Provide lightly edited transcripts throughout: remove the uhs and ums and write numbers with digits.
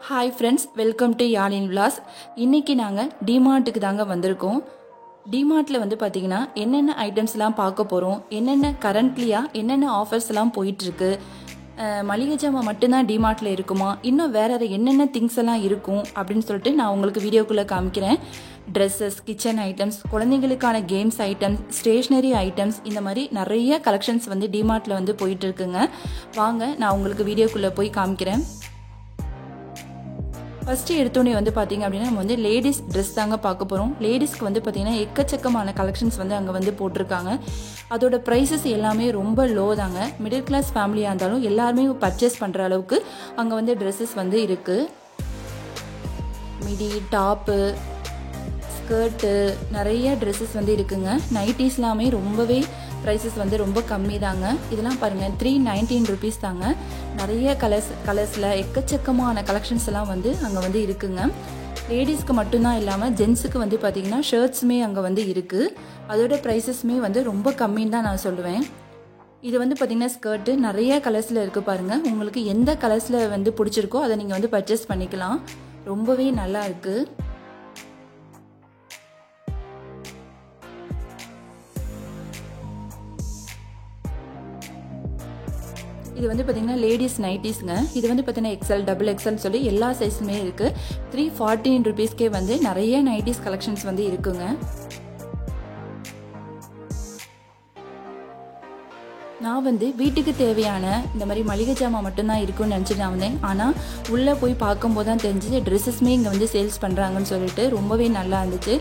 Hi friends, welcome to யாழின் விலாஸ். இன்றைக்கி நாங்கள் டிமார்ட்டுக்கு தாங்க வந்திருக்கோம். டிமார்ட்டில் வந்து பார்த்திங்கன்னா என்னென்ன ஐட்டம்ஸ்லாம் பார்க்க போகிறோம், என்னென்ன கரண்ட்லியாக என்னென்ன ஆஃபர்ஸ்லாம் போயிட்டுருக்கு, மளிகை ஜாமான் மட்டும்தான் டிமார்ட்டில் இருக்குமா, இன்னும் வேறு என்னென்ன திங்ஸ் எல்லாம் இருக்கும் அப்படின்னு சொல்லிட்டு நான் உங்களுக்கு வீடியோக்குள்ளே காமிக்கிறேன். ட்ரெஸ்ஸஸ், கிச்சன் ஐட்டம்ஸ், குழந்தைங்களுக்கான கேம்ஸ் ஐட்டம்ஸ், ஸ்டேஷ்னரி ஐட்டம்ஸ், இந்த மாதிரி நிறைய கலெக்ஷன்ஸ் வந்து டிமார்ட்டில் வந்து போயிட்டுருக்குங்க. வாங்க நான் உங்களுக்கு வீடியோக்குள்ளே போய் காமிக்கிறேன். ஃபஸ்ட்டு எடுத்தோடனே வந்து பார்த்திங்க அப்படின்னா நம்ம வந்து லேடிஸ் ட்ரெஸ் தாங்க பார்க்க போகிறோம். லேடிஸ்க்கு வந்து பார்த்திங்கன்னா எக்கச்சக்கமான கலெக்ஷன்ஸ் வந்து அங்கே வந்து போட்டிருக்காங்க. அதோட ப்ரைஸஸ் எல்லாமே ரொம்ப லோ தாங்க. மிடில் கிளாஸ் ஃபேமிலியாக இருந்தாலும் எல்லாருமே பர்ச்சேஸ் பண்ணுற அளவுக்கு அங்கே வந்து ட்ரெஸ்ஸஸ் வந்து இருக்குது. மிடி, டாப்பு, ஸ்கர்ட்டு, நிறைய ட்ரெஸ்ஸஸ் வந்து இருக்குங்க. நைட்டிஸ் எல்லாமே ரொம்பவே ப்ரைஸஸ் வந்து ரொம்ப கம்மி தாங்க. இதெல்லாம் பாருங்கள், 319 ருபீஸ் தாங்க. நிறைய கலர்ஸில் எக்கச்சக்கமான கலெக்ஷன்ஸ் எல்லாம் வந்து அங்கே வந்து இருக்குங்க. லேடிஸ்க்கு மட்டும்தான் இல்லாமல் ஜென்ஸுக்கு வந்து பார்த்திங்கன்னா ஷர்ட்ஸுமே அங்கே வந்து இருக்குது. அதோட ப்ரைஸஸுமே வந்து ரொம்ப கம்மின்னு தான் நான் சொல்லுவேன். இது வந்து பார்த்திங்கன்னா ஸ்கர்ட்டு நிறைய கலர்ஸில் இருக்குது பாருங்கள். உங்களுக்கு எந்த கலர்ஸில் வந்து பிடிச்சிருக்கோ அதை நீங்கள் வந்து பர்ச்சேஸ் பண்ணிக்கலாம். ரொம்பவே நல்லா இருக்குது. இது வந்து பார்த்திங்கன்னா லேடிஸ் நைட்டிஸ்ங்க. இது வந்து பார்த்திங்கன்னா எக்ஸல், டபுள் எக்ஸல் சொல்லி எல்லா சைஸுமே இருக்குது. 314 ருபீஸ்க்கே வந்து நிறைய நைட்டிஸ் கலெக்ஷன்ஸ் வந்து இருக்குங்க. நான் வந்து வீட்டுக்கு தேவையான இந்த மாதிரி மளிகை ஜாமான் மட்டும்தான் இருக்குன்னு நினச்சிட்டு நான் வந்தேன். ஆனால் உள்ளே போய் பார்க்கும்போது தான் தெரிஞ்சு ட்ரெஸ்ஸஸ்மே இங்கே வந்து சேல்ஸ் பண்ணுறாங்கன்னு சொல்லிட்டு ரொம்பவே நல்லா இருந்துச்சு.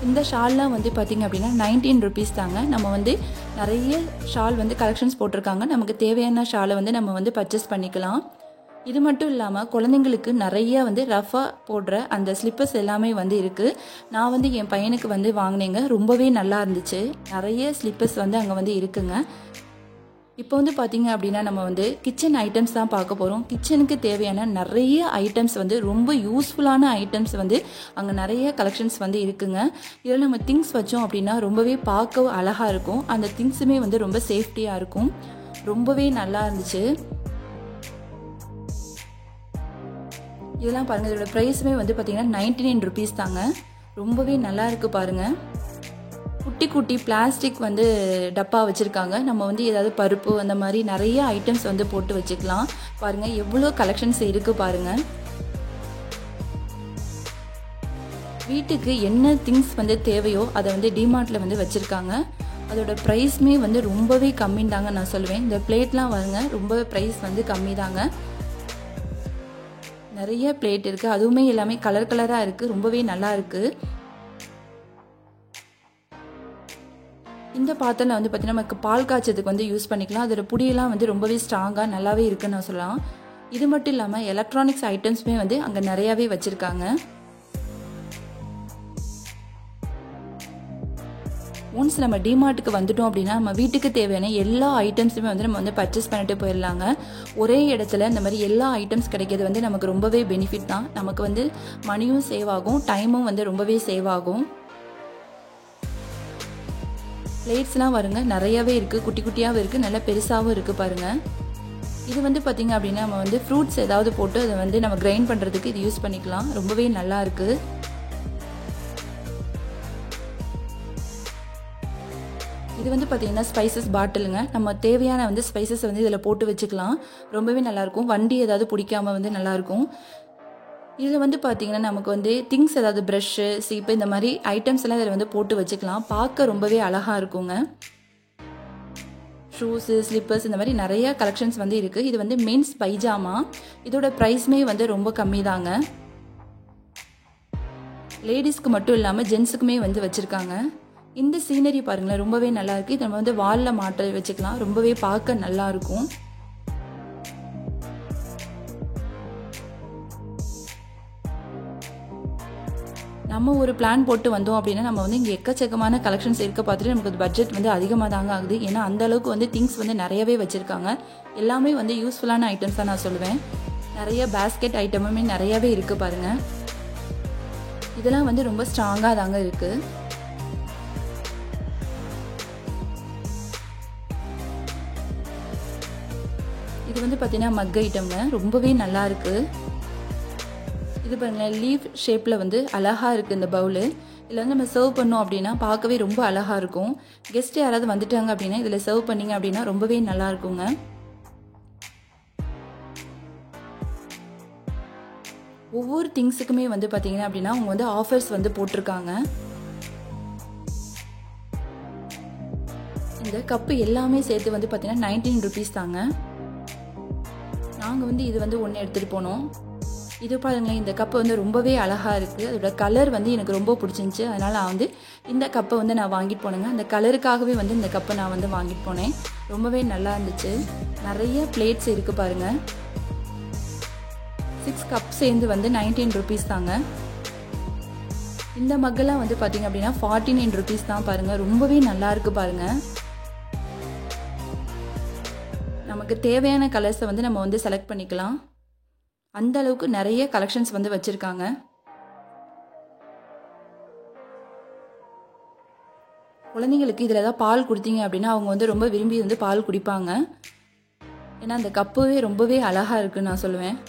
இந்த ஷால்லாம் வந்து பார்த்திங்க அப்படின்னா 19 ருபீஸ் தாங்க. நம்ம வந்து நிறைய ஷால் வந்து கலெக்ஷன்ஸ் போட்டிருக்காங்க. நமக்கு தேவையான ஷாலை வந்து நம்ம வந்து பர்ச்சேஸ் பண்ணிக்கலாம். இது மட்டும் இல்லாமல் குழந்தைங்களுக்கு நிறைய வந்து ரஃபாக போடுற அந்த ஸ்லிப்பர்ஸ் எல்லாமே வந்து இருக்குது. நான் வந்து என் பையனுக்கு வந்து வாங்கினேங்க. ரொம்பவே நல்லா இருந்துச்சு. நிறைய ஸ்லிப்பர்ஸ் வந்து அங்கே வந்து இருக்குங்க. இப்போ வந்து பார்த்திங்க அப்படின்னா நம்ம வந்து கிச்சன் ஐட்டம்ஸ் தான் பார்க்க போகிறோம். கிச்சனுக்கு தேவையான நிறைய ஐட்டம்ஸ் வந்து ரொம்ப யூஸ்ஃபுல்லான ஐட்டம்ஸ் வந்து அங்கே நிறைய கலெக்ஷன்ஸ் வந்து இருக்குங்க. இதில் நம்ம திங்ஸ் வச்சோம் அப்படின்னா ரொம்பவே பார்க்க அழகாக இருக்கும். அந்த திங்ஸுமே வந்து ரொம்ப சேஃப்டியாக இருக்கும். ரொம்பவே நல்லா இருந்துச்சு. இதெல்லாம் பாருங்கள், இதோட ப்ரைஸுமே வந்து பார்த்திங்கன்னா 99 ருபீஸ் தாங்க. ரொம்பவே நல்லா இருக்குது பாருங்கள். குட்டி குட்டி பிளாஸ்டிக் வந்து டப்பா வச்சுருக்காங்க. நம்ம வந்து ஏதாவது பருப்பு அந்த மாதிரி நிறைய ஐட்டம்ஸ் வந்து போட்டு வச்சுக்கலாம். பாருங்கள் எவ்வளோ கலெக்ஷன்ஸ் இருக்குது பாருங்கள். வீட்டுக்கு என்ன திங்ஸ் வந்து தேவையோ அதை வந்து டிமார்ட்டில் வந்து வச்சுருக்காங்க. அதோட ப்ரைஸுமே வந்து ரொம்பவே கம்மின்னு தாங்க நான் சொல்லுவேன். இந்த பிளேட்லாம் பாருங்க, ரொம்ப ப்ரைஸ் வந்து கம்மி தாங்க. நிறைய பிளேட் இருக்குது. அதுவுமே எல்லாமே கலர் கலராக இருக்குது. ரொம்பவே நல்லா இருக்குது. இந்த பாத்திரம் வந்து பார்த்திங்கன்னா நமக்கு பால் காய்ச்சதுக்கு வந்து யூஸ் பண்ணிக்கலாம். அதோட புடியெல்லாம் வந்து ரொம்பவே ஸ்ட்ராங்காக நல்லாவே இருக்குன்னு நான் சொல்லலாம். இது மட்டும் இல்லாமல் எலக்ட்ரானிக்ஸ் ஐட்டம்ஸுமே வந்து அங்கே நிறையாவே வச்சுருக்காங்க. ஒன்ஸ் நம்ம டிமார்ட்டுக்கு வந்துட்டோம் அப்படின்னா நம்ம வீட்டுக்கு தேவையான எல்லா ஐட்டம்ஸுமே வந்து நம்ம வந்து பர்ச்சேஸ் பண்ணிட்டு போயிடலாங்க. ஒரே இடத்துல இந்த மாதிரி எல்லா ஐட்டம்ஸ் கிடைக்கிறது வந்து நமக்கு ரொம்பவே பெனிஃபிட் தான். நமக்கு வந்து மணியும் சேவ் ஆகும், டைமும் வந்து ரொம்பவே சேவ் ஆகும். பிளேட்ஸ்லாம் வருங்க, நிறையாவே இருக்குது. குட்டி குட்டியாகவும் இருக்குது, நல்லா பெருசாகவும் இருக்குது பாருங்கள். இது வந்து பார்த்திங்க அப்படின்னா நம்ம வந்து ஃப்ரூட்ஸ் ஏதாவது போட்டு அதை வந்து நம்ம கிரைண்ட் பண்ணுறதுக்கு இது யூஸ் பண்ணிக்கலாம். ரொம்பவே நல்லா இருக்குது. இது வந்து பார்த்திங்கன்னா ஸ்பைசஸ் பாட்டிலுங்க. நம்ம தேவையான வந்து ஸ்பைசஸ் வந்து இதில் போட்டு வச்சுக்கலாம். ரொம்பவே நல்லாயிருக்கும். வண்டி ஏதாவது பிடிக்காமல் வந்து நல்லாயிருக்கும். இதில் வந்து பார்த்திங்கன்னா நமக்கு வந்து திங்ஸ் ஏதாவது ப்ரஷ்ஷு, சீப்பு, இந்த மாதிரி ஐட்டம்ஸ் எல்லாம் இதில் வந்து போட்டு வச்சுக்கலாம். பார்க்க ரொம்பவே அழகாக இருக்குங்க. ஷூஸு, ஸ்லிப்பர்ஸ், இந்த மாதிரி நிறைய கலெக்ஷன்ஸ் வந்து இருக்குது. இது வந்து மென்ஸ் பைஜாமா. இதோட ப்ரைஸுமே வந்து ரொம்ப கம்மி தாங்க. லேடிஸ்க்கு மட்டும் இல்லாமல் ஜென்ஸுக்குமே வந்து வச்சுருக்காங்க. இந்த சீனரி பாருங்களேன், ரொம்பவே நல்லாயிருக்கு. இதை நம்ம வந்து வாலில் மாட்ட வச்சுக்கலாம். ரொம்பவே பார்க்க நல்லாயிருக்கும். நம்ம ஒரு பிளான் போட்டு வந்தோம் அப்படின்னா நம்ம வந்து இங்கே எக்கச்சக்கமான கலெக்ஷன்ஸ் இருக்க பார்த்துட்டு நமக்கு பட்ஜெட் வந்து அதிகமாக தாங்க ஆகுது. ஏன்னா அந்த அளவுக்கு வந்து திங்ஸ் வந்து நிறையவே வச்சுருக்காங்க. எல்லாமே வந்து யூஸ்ஃபுல்லான ஐட்டம்ஸ் தான் நான் சொல்லுவேன். நிறைய பேஸ்கெட் ஐட்டமுமே நிறையாவே இருக்குது பாருங்கள். இதெல்லாம் வந்து ரொம்ப ஸ்ட்ராங்காக தாங்க இருக்குது. இது வந்து பார்த்தீங்கன்னா மக் ஐட்டம்ங்க, ரொம்பவே நல்லா இருக்குது. இது பாருங்களேன், லீஃப் ஷேப்பில் வந்து அழகாக இருக்குது இந்த பவுலு. இதில் வந்து நம்ம சர்வ் பண்ணோம் அப்படின்னா பார்க்கவே ரொம்ப அழகாக இருக்கும். கெஸ்ட் யாராவது வந்துட்டாங்க அப்படின்னா இதில் சர்வ் பண்ணிங்க அப்படின்னா ரொம்பவே நல்லா இருக்குங்க. ஒவ்வொரு திங்ஸுக்குமே வந்து பார்த்தீங்கன்னா அப்படின்னா அவங்க வந்து ஆஃபர்ஸ் வந்து போட்டிருக்காங்க. இந்த கப்பு எல்லாமே சேர்த்து வந்து பார்த்தீங்கன்னா 19 ருபீஸ் தாங்க. நாங்கள் வந்து இது வந்து ஒன்று எடுத்துகிட்டு போனோம். இது பாருங்களேன், இந்த கப்பு வந்து ரொம்பவே அழகாக இருக்குது. அதோட கலர் வந்து எனக்கு ரொம்ப பிடிச்சிருந்துச்சி. அதனால் நான் வந்து இந்த கப்பை வந்து நான் வாங்கிட்டு போனேங்க. அந்த கலருக்காகவே வந்து இந்த கப்பை நான் வந்து வாங்கிட்டு போனேன். ரொம்பவே நல்லா இருந்துச்சு. நிறைய பிளேட்ஸ் இருக்குது பாருங்கள். 6 கப் சேர்ந்து வந்து 19 ருபீஸ் தாங்க. இந்த மக்கெல்லாம் வந்து பார்த்தீங்க அப்படின்னா 49 ருபீஸ் தான் பாருங்கள். ரொம்பவே நல்லா இருக்குது பாருங்கள். நமக்கு தேவையான கலர்ஸை வந்து நம்ம வந்து செலக்ட் பண்ணிக்கலாம். அந்த அளவுக்கு நிறைய கலெக்ஷன்ஸ் வந்து வச்சுருக்காங்க. குழந்தைங்களுக்கு இதில் ஏதாவது பால் கொடுத்தீங்க அப்படின்னா அவங்க வந்து ரொம்ப விரும்பி வந்து பால் குடிப்பாங்க. ஏன்னா அந்த கப்பவே ரொம்பவே அழகாக இருக்குன்னு நான் சொல்லுவேன்.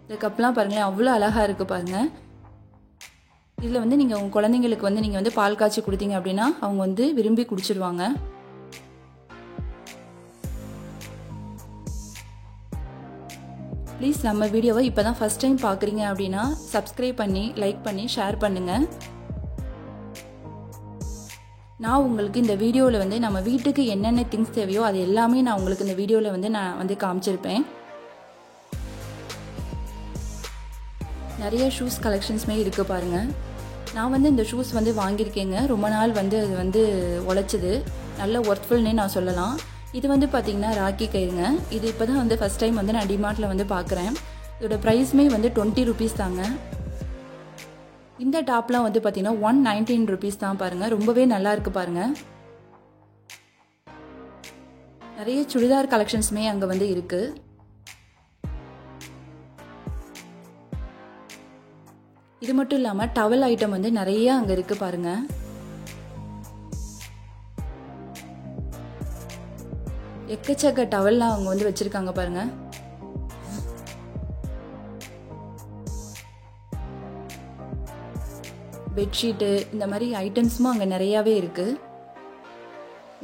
இந்த கப்லாம் பாருங்களேன், அவ்வளோ அழகாக இருக்குது பாருங்கள். இதில் வந்து நீங்கள் உங்கள் குழந்தைங்களுக்கு வந்து நீங்கள் வந்து பால் காய்ச்சி கொடுத்தீங்க அப்படின்னா அவங்க வந்து விரும்பி குடிச்சிடுவாங்க. ப்ளீஸ் நம்ம வீடியோவை இப்போ தான் ஃபஸ்ட் டைம் பார்க்குறீங்க அப்படின்னா சப்ஸ்கிரைப் பண்ணி லைக் பண்ணி ஷேர் பண்ணுங்கள். நான் உங்களுக்கு இந்த வீடியோவில் வந்து நம்ம வீட்டுக்கு என்னென்ன திங்ஸ் தேவையோ அது எல்லாமே நான் உங்களுக்கு இந்த வீடியோவில் வந்து நான் வந்து காமிச்சிருப்பேன். நிறைய ஷூஸ் கலெக்ஷன்ஸுமே இருக்குது பாருங்கள். நான் வந்து இந்த ஷூஸ் வந்து வாங்கியிருக்கேங்க. ரொம்ப நாள் வந்து அது வந்து உழைச்சிது. நல்ல ஒர்த்ஃபுல்னே நான் சொல்லலாம். இது வந்து பார்த்திங்கன்னா ராக்கி கயிறுங்க. இது இப்போ தான் வந்து ஃபஸ்ட் டைம் வந்து நான் டிமார்ட்டில் வந்து பார்க்குறேன். இதோட ப்ரைஸுமே வந்து 20 ருபீஸ் தாங்க. இந்த டாப்லாம் வந்து பார்த்திங்கன்னா 119 ருபீஸ் தான் பாருங்கள். ரொம்பவே நல்லா இருக்குது பாருங்கள். நிறைய சுடிதார் கலெக்ஷன்ஸுமே அங்கே வந்து இருக்குது. இது மட்டும் இல்லாமல் டவல் ஐட்டம் வந்து நிறைய அங்கே இருக்குது பாருங்கள். எக்கச்சக்க டவல்லாம் அவங்க வந்து வச்சுருக்காங்க பாருங்கள். பெட்ஷீட்டு இந்த மாதிரி ஐட்டம்ஸும் அங்கே நிறையாவே இருக்குது.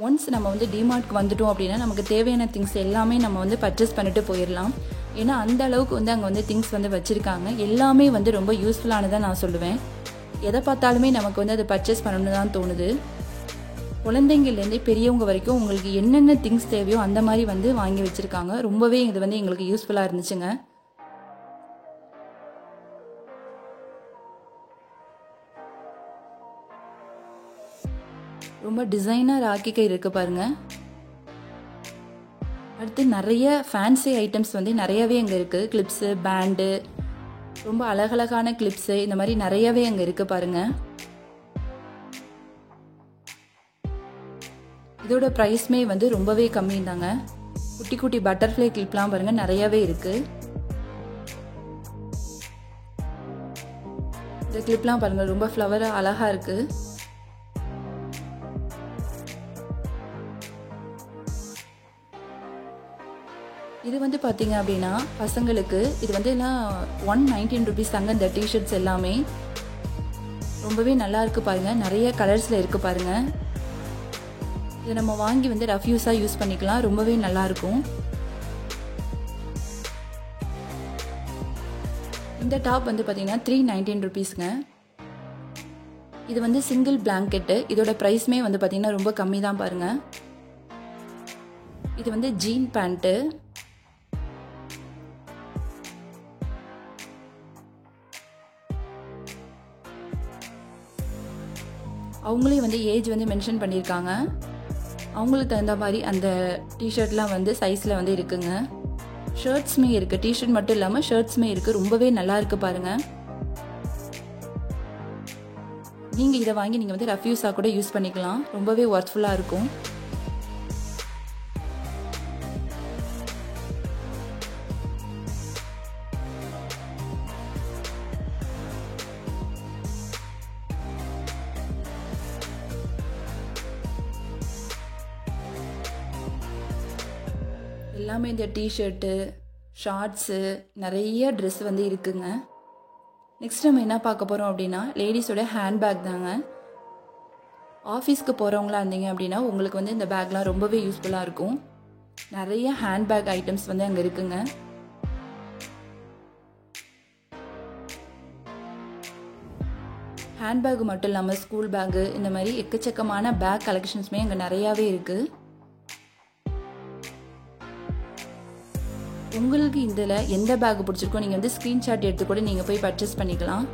ஒன்ஸ் நம்ம வந்து டிமார்ட்க்கு வந்துட்டோம் அப்படின்னா நமக்கு தேவையான திங்ஸ் எல்லாமே நம்ம வந்து பர்ச்சேஸ் பண்ணிட்டு போயிடலாம். ஏன்னா அந்த அளவுக்கு வந்து அங்கே வந்து திங்ஸ் வந்து வச்சுருக்காங்க. எல்லாமே வந்து ரொம்ப யூஸ்ஃபுல்லானதாக நான் சொல்லுவேன். எதை பார்த்தாலுமே நமக்கு வந்து அதை பர்ச்சேஸ் பண்ணணும்னு தான் தோணுது. குழந்தைங்கள்லேருந்து பெரியவங்க வரைக்கும் உங்களுக்கு என்னென்ன திங்ஸ் தேவையோ அந்த மாதிரி வந்து வாங்கி வச்சுருக்காங்க. ரொம்பவே இது வந்து எங்களுக்கு யூஸ்ஃபுல்லாக இருந்துச்சுங்க. ரொம்ப டிசைனாக ராக்கி கயிறு இருக்குது பாருங்கள். அடுத்து நிறைய ஃபேன்சி ஐட்டம்ஸ் வந்து நிறையவே அங்கே இருக்குது. கிளிப்ஸு, பேண்டு, ரொம்ப அழகழகான கிளிப்ஸு இந்த மாதிரி நிறையவே அங்கே இருக்குது பாருங்கள். இதோட ப்ரைஸ்மே வந்து ரொம்பவே கம்மி தாங்க. குட்டி குட்டி பட்டர்ஃப்ளை கிளிப்லாம் பாருங்கள் நிறையவே இருக்குது. இந்த கிளிப்லாம் பாருங்கள் ரொம்ப ஃப்ளவராக அழகாக இருக்குது. இது வந்து பார்த்தீங்க அப்படின்னா பசங்களுக்கு இது வந்து எல்லாம் 119 ருபீஸ் தாங்க. இந்த டிஷர்ட்ஸ் எல்லாமே ரொம்பவே நல்லா இருக்குது பாருங்கள். நிறைய கலர்ஸில் இருக்குது பாருங்கள். இதை நம்ம வாங்கி வந்து ரஃப் யூஸாக யூஸ் பண்ணிக்கலாம். ரொம்பவே நல்லாயிருக்கும். இந்த டாப் வந்து பார்த்தீங்கன்னா 319 ருபீஸ்ங்க. இது வந்து சிங்கிள் பிளாங்கெட்டு. இதோட ப்ரைஸ்மே வந்து பார்த்தீங்கன்னா ரொம்ப கம்மி தான் பாருங்கள். இது வந்து ஜீன் பேண்ட்டு. அவங்களே வந்து ஏஜ் வந்து மென்ஷன் பண்ணியிருக்காங்க. அவங்களுக்கு தகுந்த மாதிரி அந்த டிஷர்ட்லாம் வந்து சைஸில் வந்து இருக்குங்க. ஷர்ட்ஸுமே இருக்குது. டிஷர்ட் மட்டும் இல்லாமல் ஷர்ட்ஸுமே இருக்குது. ரொம்பவே நல்லா இருக்குது பாருங்கள். நீங்கள் இதை வாங்கி நீங்கள் வந்து ரஃப் யூஸாக கூட யூஸ் பண்ணிக்கலாம். ரொம்பவே ஒர்த்ஃபுல்லாக இருக்கும். எல்லாமே இந்த டிஷர்ட்டு, ஷார்ட்ஸு, நிறைய ட்ரெஸ் வந்து இருக்குங்க. நெக்ஸ்ட் நம்ம என்ன பார்க்க போகிறோம் அப்படின்னா லேடிஸோட ஹேண்ட்பேக் தாங்க. ஆஃபீஸ்க்கு போகிறவங்களா இருந்தீங்க அப்படின்னா உங்களுக்கு வந்து இந்த பேக்லாம் ரொம்பவே யூஸ்ஃபுல்லாக இருக்கும். நிறைய ஹேண்ட்பேக் ஐட்டம்ஸ் வந்து அங்கே இருக்குங்க. ஹேண்ட்பேக் மட்டும் இல்லாமல் ஸ்கூல் பேக்கு, இந்த மாதிரி எக்கச்சக்கமான பேக் கலெக்ஷன்ஸுமே அங்கே நிறையாவே இருக்குது. உங்களுக்கு இதில் எந்த பேக் பிடிச்சிருக்கோ நீங்கள் வந்து ஸ்க்ரீன்ஷாட் எடுத்து கூட நீங்கள் போய் பர்ச்சேஸ் பண்ணிக்கலாம்.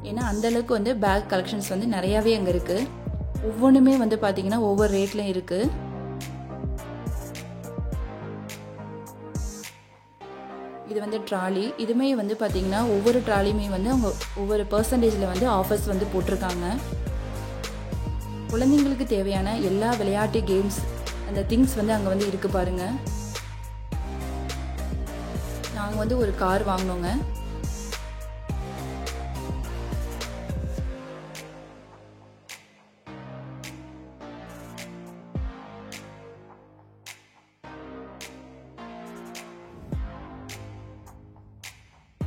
ஏன்னா அந்தளவுக்கு வந்து பேக் கலெக்ஷன்ஸ் வந்து நிறையாவே அங்கே இருக்குது. ஒவ்வொன்றுமே வந்து பார்த்தீங்கன்னா ஒவ்வொரு ரேட்லையும் இருக்குது. இது வந்து ட்ராலி. இதுமே வந்து பார்த்தீங்கன்னா ஒவ்வொரு ட்ராலியுமே வந்து அவங்க ஒவ்வொரு பர்சன்டேஜில் வந்து ஆஃபர்ஸ் வந்து போட்டிருக்காங்க. குழந்தைங்களுக்கு தேவையான எல்லா விளையாட்டு கேம்ஸ் அந்த திங்ஸ் வந்து அங்கே வந்து இருக்குது பாருங்கள். நாங்கள் வந்து ஒரு கார் வாங்கினோங்க.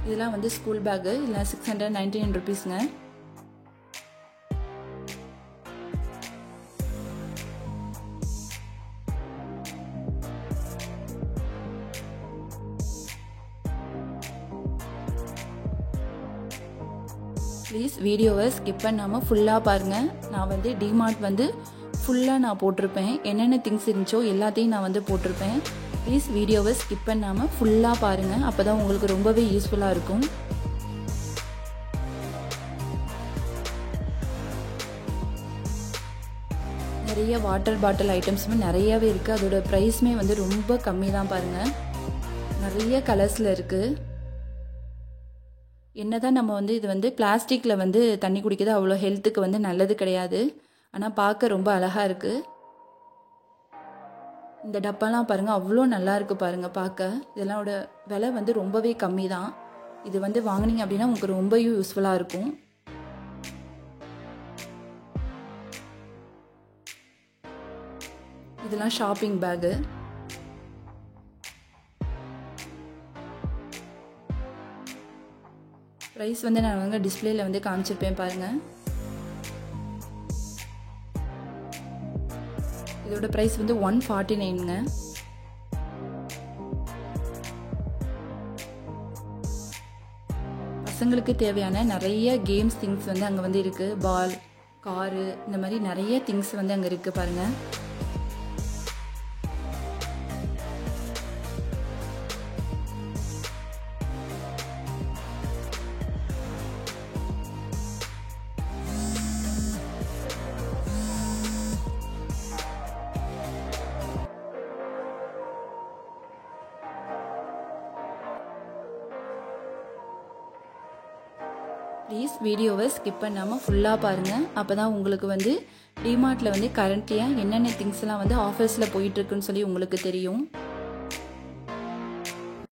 இதெல்லாம் வந்து ஸ்கூல் பேக்கு. இல்லை 699 ருபீஸ்ங்க. ப்ளீஸ் வீடியோவை ஸ்கிப் பண்ணாமல் ஃபுல்லாக பாருங்கள். நான் வந்து டிமார்ட் வந்து ஃபுல்லாக நான் போட்டிருப்பேன். என்னென்ன திங்ஸ் இருந்துச்சோ எல்லாத்தையும் நான் வந்து போட்டிருப்பேன். ப்ளீஸ் வீடியோவை ஸ்கிப் பண்ணாமல் ஃபுல்லாக பாருங்கள். அப்போ தான் உங்களுக்கு ரொம்பவே யூஸ்ஃபுல்லாக இருக்கும். நிறைய வாட்டர் பாட்டில் ஐட்டம்ஸுமே நிறையாவே இருக்குது. அதோட ப்ரைஸுமே வந்து ரொம்ப கம்மி தான் பாருங்கள். நிறைய கலர்ஸில் இருக்குது. என்னதான் நம்ம வந்து இது வந்து பிளாஸ்டிக்கில் வந்து தண்ணி குடிக்கிறது அவ்வளோ ஹெல்த்துக்கு வந்து நல்லது கிடையாது. ஆனால் பார்க்க ரொம்ப அழகாக இருக்குது. இந்த டப்பாலாம் பாருங்கள், அவ்வளோ நல்லா இருக்குது பாருங்கள் பார்க்க. இதெல்லாமோட விலை வந்து ரொம்பவே கம்மி தான். இது வந்து வாங்கினீங்க அப்படின்னா உங்களுக்கு ரொம்ப யூஸ்ஃபுல்லாக இருக்கும். இதெல்லாம் ஷாப்பிங் பேகு. ப்ரைஸ் வந்து நான் வந்து டிஸ்பிளேல வந்து காமிச்சிருப்பேன் பாருங்கள். இதோட ப்ரைஸ் வந்து 149ங்க. பசங்களுக்கு தேவையான நிறைய கேம்ஸ் திங்ஸ் வந்து அங்கே வந்து இருக்குது. பால், காரு, இந்த மாதிரி நிறைய திங்ஸ் வந்து அங்கே இருக்குது பாருங்கள். ப்ளீஸ் வீடியோவை ஸ்கிப் பண்ணாமல் ஃபுல்லாக பாருங்கள். அப்போ தான் உங்களுக்கு வந்து டிமார்ட்டில் வந்து கரண்ட்லியாக என்னென்ன திங்ஸ்லாம் வந்து ஆஃபர்ஸில் போயிட்டுருக்குன்னு சொல்லி உங்களுக்கு தெரியும்.